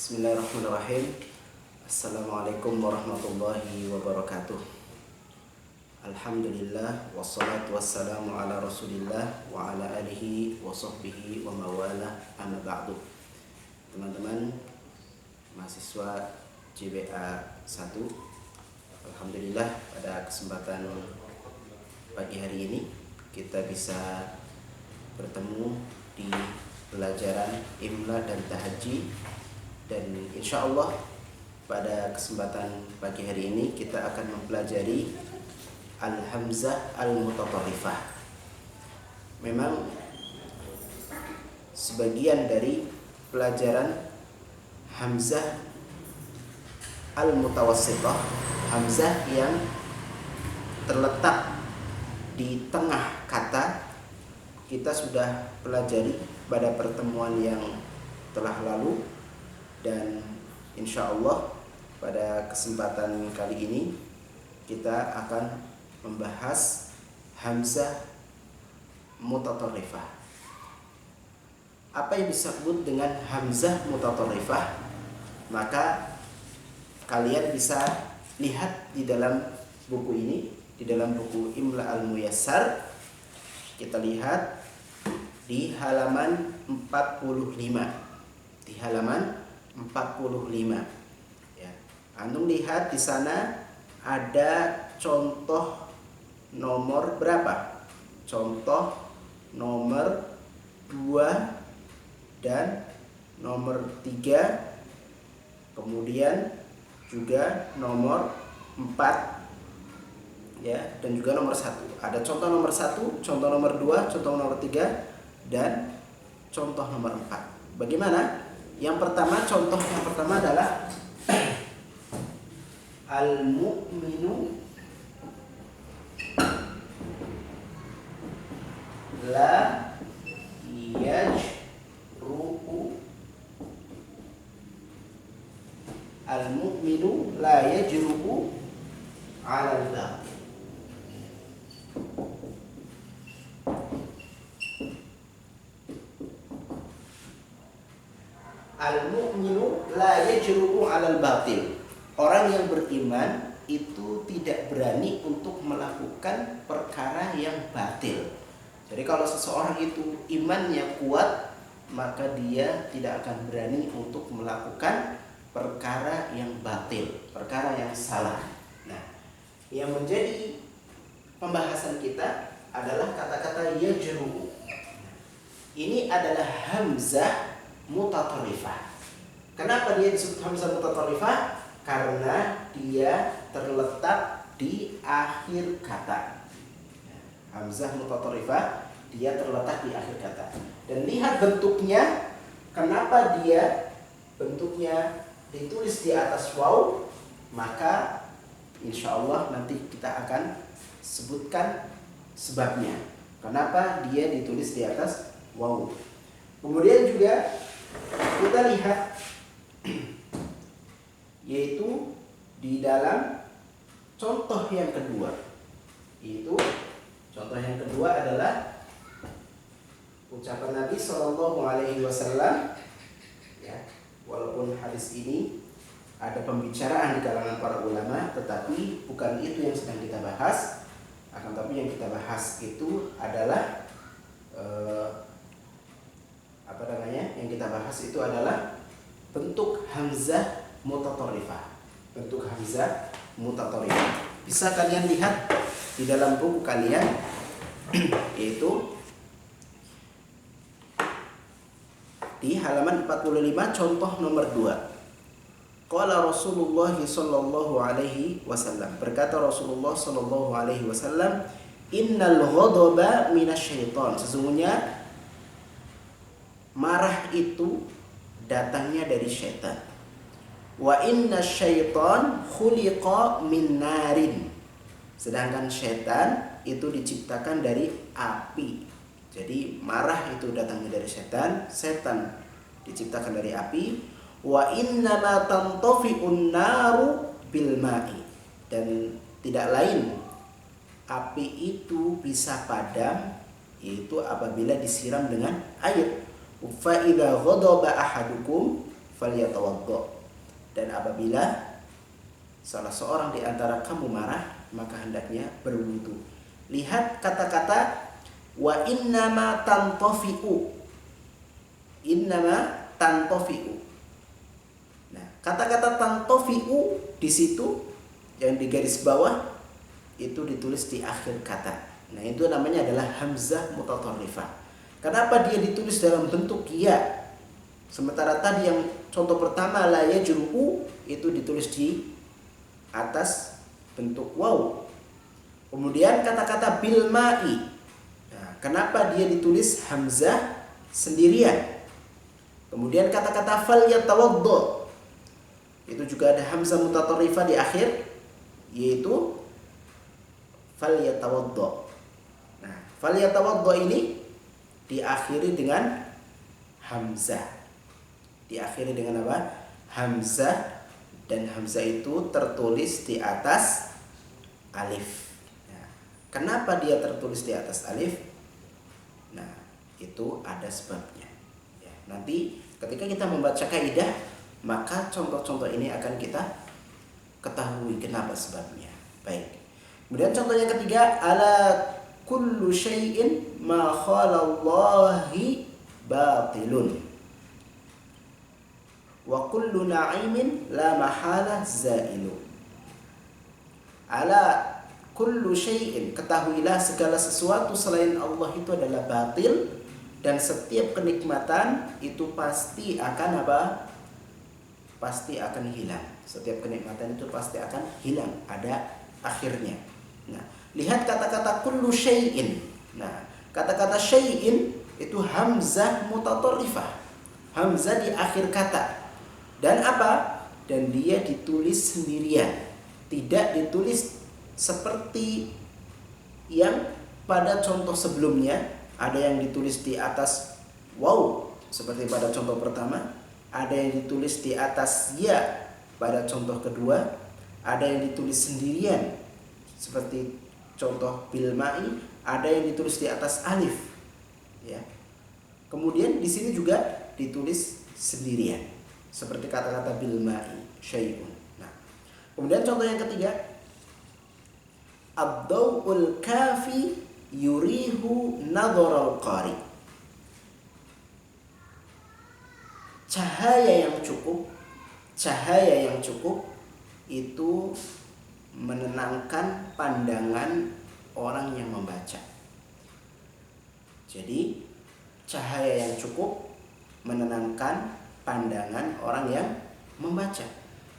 Bismillahirrahmanirrahim. Assalamualaikum warahmatullahi wabarakatuh. Alhamdulillah wassalatu wassalamu ala Rasulillah wa ala alihi wa sahbihi wa mawala amma ba'du. Teman-teman mahasiswa JBA 1, alhamdulillah pada kesempatan pagi hari ini kita bisa bertemu di pelajaran Imla dan Tahajji. Dan insya Allah pada kesempatan pagi hari ini kita akan mempelajari Al-Hamzah Al-Mutatarrifah. Memang sebagian dari pelajaran Hamzah Al-Mutawassithah, Hamzah yang terletak di tengah kata, kita sudah pelajari pada pertemuan yang telah lalu. Dan insya Allah pada kesempatan kali ini kita akan membahas Hamzah Mutatarrifah. Apa yang disebut dengan Hamzah Mutatarrifah? Maka kalian bisa lihat di dalam buku ini, di dalam buku Imla Al-Muyassar. Kita lihat di halaman 45. Di halaman 45 ya. Antum lihat di sana ada contoh nomor berapa? Contoh nomor 2 dan nomor 3, kemudian juga nomor 4 ya, dan juga nomor 1. Ada contoh nomor 1, contoh nomor 2, contoh nomor 3 dan contoh nomor 4. Bagaimana? Yang pertama, contoh yang pertama adalah al-mu'minu la yajru'u. Al-mu'minu la yajru'u 'alal batil. Al-mu'minu la yajru'u 'alal batil. Orang yang beriman itu tidak berani untuk melakukan perkara yang batil. Jadi kalau seseorang itu imannya kuat, maka dia tidak akan berani untuk melakukan perkara yang batil, perkara yang salah. Nah, yang menjadi pembahasan kita adalah kata-kata yajru'u. Ini adalah hamzah mutatarrifah. Kenapa dia disebut hamzah mutatarrifah? Karena dia terletak di akhir kata. Hamzah mutatarrifah dia terletak di akhir kata. Dan lihat bentuknya, kenapa dia bentuknya ditulis di atas waw, maka insya Allah nanti kita akan sebutkan sebabnya. Kenapa dia ditulis di atas waw. Kemudian juga kita lihat yaitu di dalam contoh yang kedua. Itu contoh yang kedua adalah ucapan Nabi SAW ya. Walaupun hadis ini ada pembicaraan di kalangan para ulama, tetapi bukan itu yang sedang kita bahas. Akan tapi yang kita bahas itu adalah yang kita bahas itu adalah bentuk hamzah mutatarrifah. Bentuk hamzah mutatarrifah. Bisa kalian lihat di dalam buku kalian yaitu di halaman 45 contoh nomor 2. Qala Rasulullah sallallahu alaihi wasallam. Berkata Rasulullah sallallahu alaihi wasallam, "Innal ghadaba minasyaiton." Sesungguhnya marah itu datangnya dari syaitan. Wa inna syaitan khuliqa min narin. Sedangkan syaitan itu diciptakan dari api. Jadi marah itu datangnya dari syaitan, setan diciptakan dari api. Wa inna ma tantafi'un naru bil ma'i. Dan tidak lain api itu bisa padam yaitu apabila disiram dengan air. Fa idza ghadaba ahadukum falyatawaddo. Dan apabila salah seorang di antara kamu marah, maka hendaknya berwudu. Lihat kata-kata wa innama tantafi'u. Innama tantafi'u. Nah, kata-kata tantafi'u di situ yang di garis bawah itu ditulis di akhir kata. Nah, itu namanya adalah hamzah mutatarrifah. Kenapa dia ditulis dalam bentuk ya? Sementara tadi yang contoh pertama la yajru'u itu ditulis di atas bentuk waw. Kemudian kata-kata bil ma'i. Nah, kenapa dia ditulis hamzah sendirian? Kemudian kata-kata fal yatawaddo itu juga ada hamzah mutatarrifah di akhir, yaitu fal yatawaddo. Nah, fal yatawaddo ini diakhiri dengan hamzah. Diakhiri dengan apa? Hamzah, dan hamzah itu tertulis di atas alif. Nah, kenapa dia tertulis di atas alif? Nah, itu ada sebabnya. Ya, nanti ketika kita membaca kaidah, maka contoh-contoh ini akan kita ketahui kenapa sebabnya. Baik. Kemudian contoh yang ketiga, ala kullu syai'in ma khalallahi batilun. Wa kullu na'imin la mahala zailu. Ala kullu syai'in, ketahuilah segala sesuatu selain Allah itu adalah batil, dan setiap kenikmatan itu pasti akan apa? Pasti akan hilang. Setiap kenikmatan itu pasti akan hilang, ada akhirnya. Nah, lihat kata-kata kullu syai'in. Nah, kata-kata syai'in itu hamzah mutatarrifah. Hamzah di akhir kata. Dan apa? Dan dia ditulis sendirian. Tidak ditulis seperti yang pada contoh sebelumnya, ada yang ditulis di atas waw seperti pada contoh pertama, ada yang ditulis di atas ya pada contoh kedua, ada yang ditulis sendirian seperti contoh bil ma'i, ada yang ditulis di atas alif. Ya. Kemudian di sini juga ditulis sendirian seperti kata-kata bil ma'i syai'un. Nah, kemudian contoh yang ketiga, ad-daw'ul kafi yurihu nadharal qari. Cahaya yang cukup itu menenangkan pandangan orang yang membaca. Jadi cahaya yang cukup menenangkan pandangan orang yang membaca.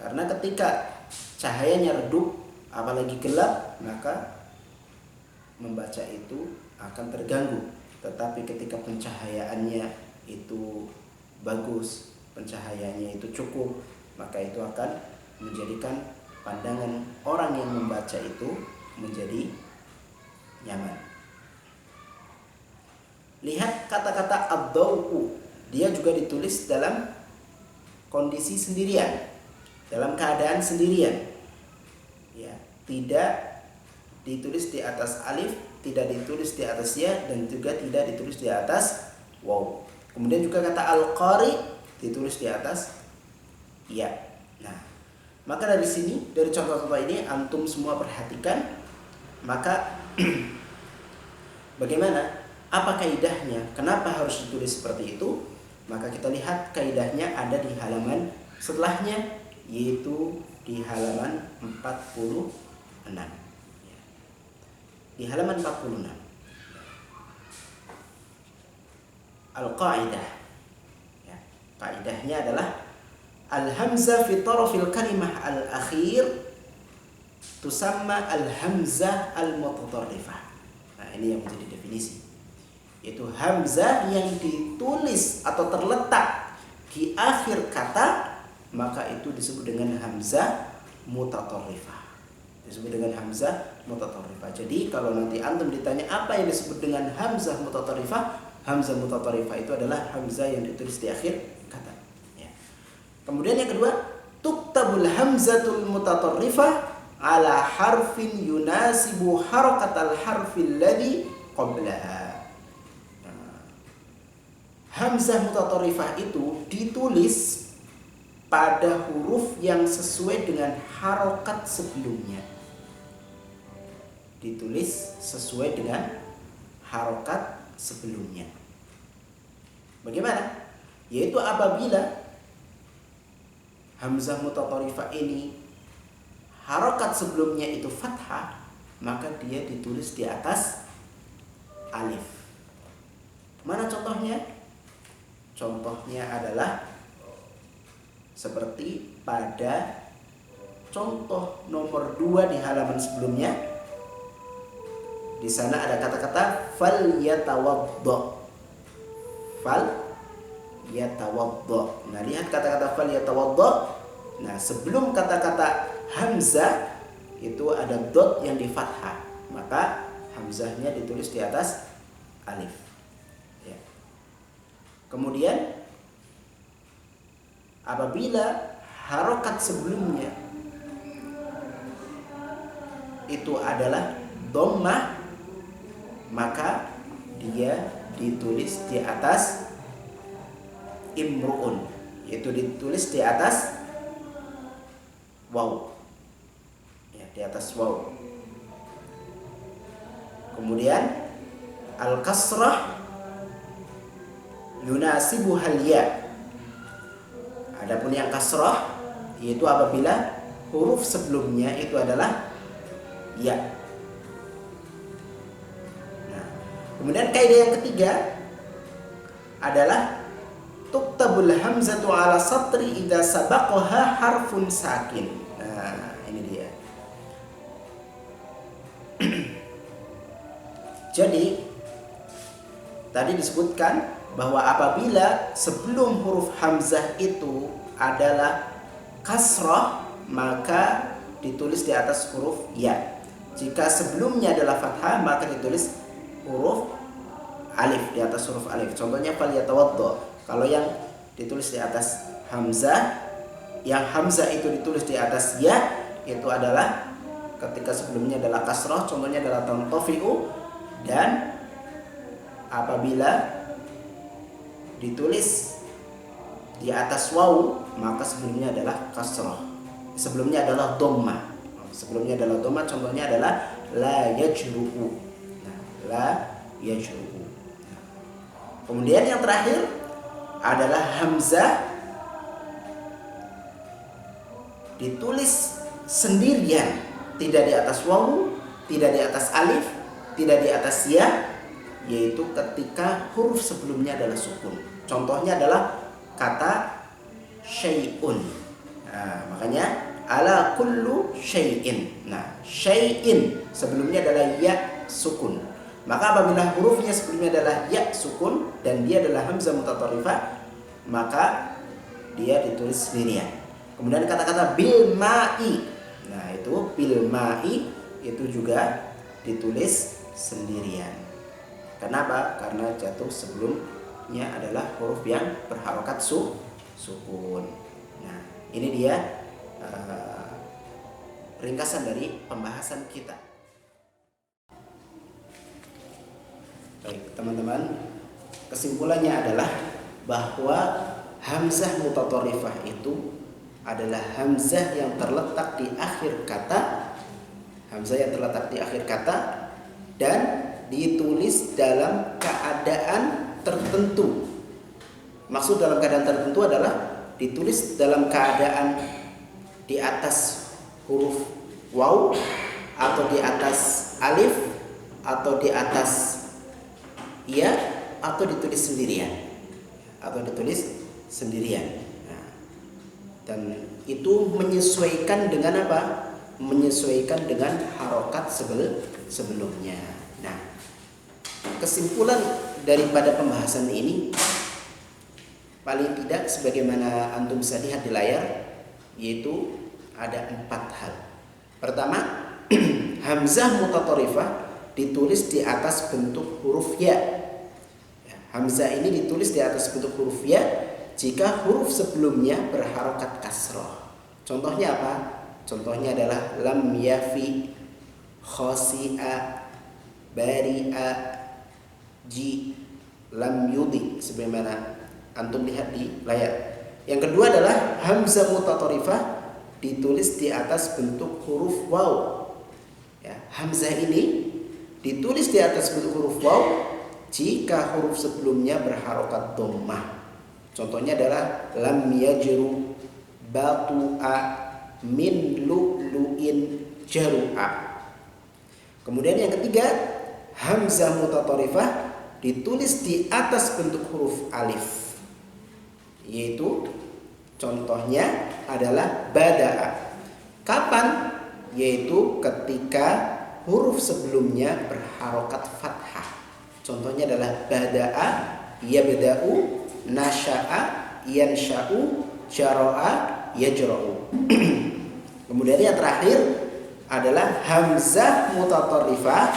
Karena ketika cahayanya redup, apalagi gelap, maka membaca itu akan terganggu. Tetapi ketika pencahayaannya itu bagus, pencahayaannya itu cukup, maka itu akan menjadikan pandangan orang yang membaca itu menjadi nyaman. Lihat kata-kata ad-daw'u, dia juga ditulis dalam kondisi sendirian, dalam keadaan sendirian. Ya, tidak ditulis di atas alif, tidak ditulis di atas ya, dan juga tidak ditulis di atas waw. Kemudian juga kata al-qari ditulis di atas ya. Nah, maka dari sini, dari contoh-contoh ini antum semua perhatikan, maka bagaimana? Apa kaidahnya? Kenapa harus ditulis seperti itu? Maka kita lihat kaidahnya ada di halaman setelahnya, yaitu di halaman 46. Di halaman 46. Al-qaidah. Ya, kaidahnya adalah al-hamzah fi tarafil kalimah al-akhir tusamma al-hamzah al-mutatarrifah. Nah, ini yang menjadi definisi. Yaitu hamzah yang ditulis atau terletak di akhir kata, maka itu disebut dengan hamzah mutatarrifah. Disebut dengan hamzah mutatarrifah. Jadi kalau nanti antum ditanya apa yang disebut dengan hamzah mutatarrifah, hamzah mutatarrifah itu adalah hamzah yang ditulis di akhir kata. Ya. Kemudian yang kedua, tuktabul hamzatul mutatarrifah ala harfin yunasibu harakatal harfil ladzi qablaha. Hamzah mutatarrifah itu ditulis pada huruf yang sesuai dengan harokat sebelumnya. Ditulis sesuai dengan harokat sebelumnya. Bagaimana? Yaitu apabila hamzah mutatarifah ini harokat sebelumnya itu fathah, maka dia ditulis di atas alif. Mana contohnya? Contohnya adalah seperti pada contoh nomor 2 di halaman sebelumnya. Di sana ada kata-kata fal yatawaddo. Fal yatawaddo. Nah, lihat kata-kata fal yatawaddo. Nah, sebelum kata-kata hamzah itu ada dot yang di fathah, maka hamzahnya ditulis di atas alif. Ya. Kemudian apabila harokat sebelumnya itu adalah dhammah, maka dia ditulis di atas imru'un, yaitu ditulis di atas waw, ya, di atas waw. Kemudian al-kasrah yunasibu hal ya. Adapun yang kasrah yaitu apabila huruf sebelumnya itu adalah ya. Nah, kemudian kaidah yang ketiga adalah tuktabul hamzatu ala satri idza sabaqaha harfun sakin. Nah, ini dia. Jadi tadi disebutkan bahwa apabila sebelum huruf hamzah itu adalah kasrah, maka ditulis di atas huruf ya. Jika sebelumnya adalah fathah, maka ditulis huruf alif, di atas huruf alif. Contohnya fal yatawaddo. Kalau yang ditulis di atas hamzah, yang hamzah itu ditulis di atas ya, itu adalah ketika sebelumnya adalah kasrah, contohnya adalah tantafi'u. Dan apabila ditulis di atas waw, maka sebelumnya adalah kasrah, sebelumnya adalah dhammah. Sebelumnya adalah dhammah, contohnya adalah la yajru'u. Nah, la yajru'u. Kemudian yang terakhir adalah hamzah ditulis sendirian, tidak di atas waw, tidak di atas alif, tidak di atas ya, yaitu ketika huruf sebelumnya adalah sukun. Contohnya adalah kata syai'un. Nah, makanya ala kullu syai'in. Nah, syai'in sebelumnya adalah ya sukun. Maka apabila hurufnya sebelumnya adalah ya sukun dan dia adalah hamzah mutatarifah, maka dia ditulis sendirian. Kemudian kata-kata bil ma'i. Nah, itu bil ma'i itu juga ditulis sendirian. Kenapa? Karena jatuh sebelumnya adalah huruf yang berharokat sukun. Nah, ini dia ringkasan dari pembahasan kita. Baik, teman-teman, kesimpulannya adalah bahwa hamzah mutatarifah itu adalah hamzah yang terletak di akhir kata, hamzah yang terletak di akhir kata dan ditulis dalam keadaan tertentu. Maksud dalam keadaan tertentu adalah ditulis dalam keadaan di atas huruf waw, atau di atas alif, atau di atas ya, atau ditulis sendirian, Nah, dan itu menyesuaikan dengan apa? Menyesuaikan dengan harokat sebelumnya. Nah, kesimpulan daripada pembahasan ini paling tidak sebagaimana antum bisa lihat di layar, yaitu ada 4 hal. Pertama, hamzah mutatarifah ditulis di atas bentuk huruf ya. Hamzah ini ditulis di atas bentuk huruf ya jika huruf sebelumnya berharokat kasroh. Contohnya apa? Contohnya adalah lam yafi, khosi'a, bari'a, ji, lam yudi, sebagaimana antum lihat di layar. Yang kedua adalah hamzah mutatorifah ditulis di atas bentuk huruf waw. Ya, hamzah ini ditulis di atas bentuk huruf waw jika huruf sebelumnya berharokat dhammah. Contohnya adalah lam yajru batu'a min lu'lu'in jaru'a. Kemudian yang ketiga, hamzah mutatorifah ditulis di atas bentuk huruf alif, yaitu contohnya adalah bada'a. Kapan? Yaitu ketika huruf sebelumnya berharokat fathah. Contohnya adalah bada'a, yabda'u, nasya'a, yansha'u, jara'a, yajra'u. Kemudian yang terakhir adalah hamzah mutatorifah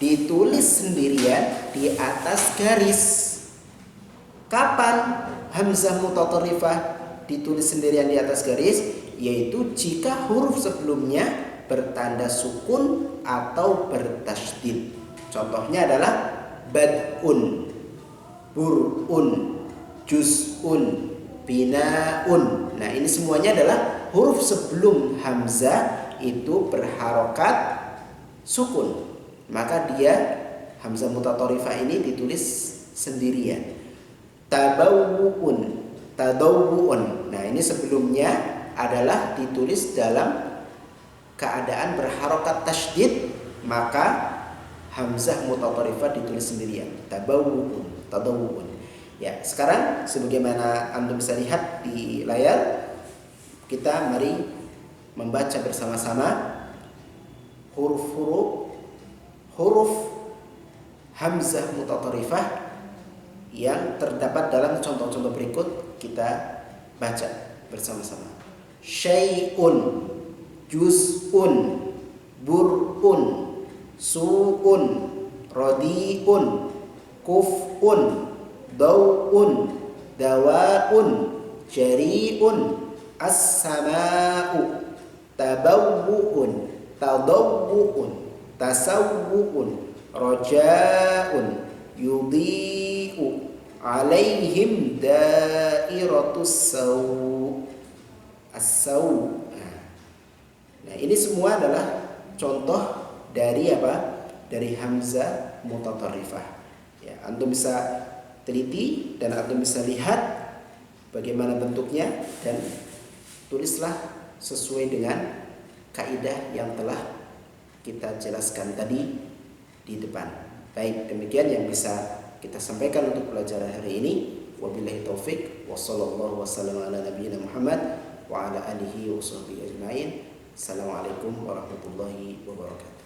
ditulis sendirian di atas garis. Kapan hamzah mutatorifah ditulis sendirian di atas garis? Yaitu jika huruf sebelumnya bertanda sukun atau bertasydid. Contohnya adalah bad'un, bur'un, juz'un, bina'un. Nah, ini semuanya adalah huruf sebelum hamzah itu berharokat sukun. Maka dia hamzah mutatorifah ini ditulis sendirian. Tabawu'un, tadawu'un. Nah, ini sebelumnya adalah ditulis dalam keadaan berharokat tasydid, maka hamzah mutatorifah ditulis sendirian. Tabawu'un, tadawu'un. Ya, sekarang sebagaimana Anda bisa lihat di layar, kita mari membaca bersama-sama huruf hamzah mutatorifah yang terdapat dalam contoh-contoh berikut. Kita baca bersama-sama. Syai'un, juz'un, bur'un, su'un, radi'un, kuf'un, daw'un, dawa'un, jari'un, as-sama'u, tabawwu'un, tadawwu'un, tasawwu'un, raja'un, yudhi'u, alaihim dairatus saw', as-saw'. Nah, ini semua adalah contoh dari apa? Dari hamzah mutatorifah. Ya, antum bisa teliti dan antum bisa lihat bagaimana bentuknya dan tulislah sesuai dengan kaidah yang telah kita jelaskan tadi di depan. Baik, demikian yang bisa kita sampaikan untuk pelajaran hari ini. Wabillahi taufik, wassallallahu wasallam ala nabiyina Muhammad wa ala alihi wa sahbihi ajma'in. Assalamualaikum warahmatullahi wabarakatuh.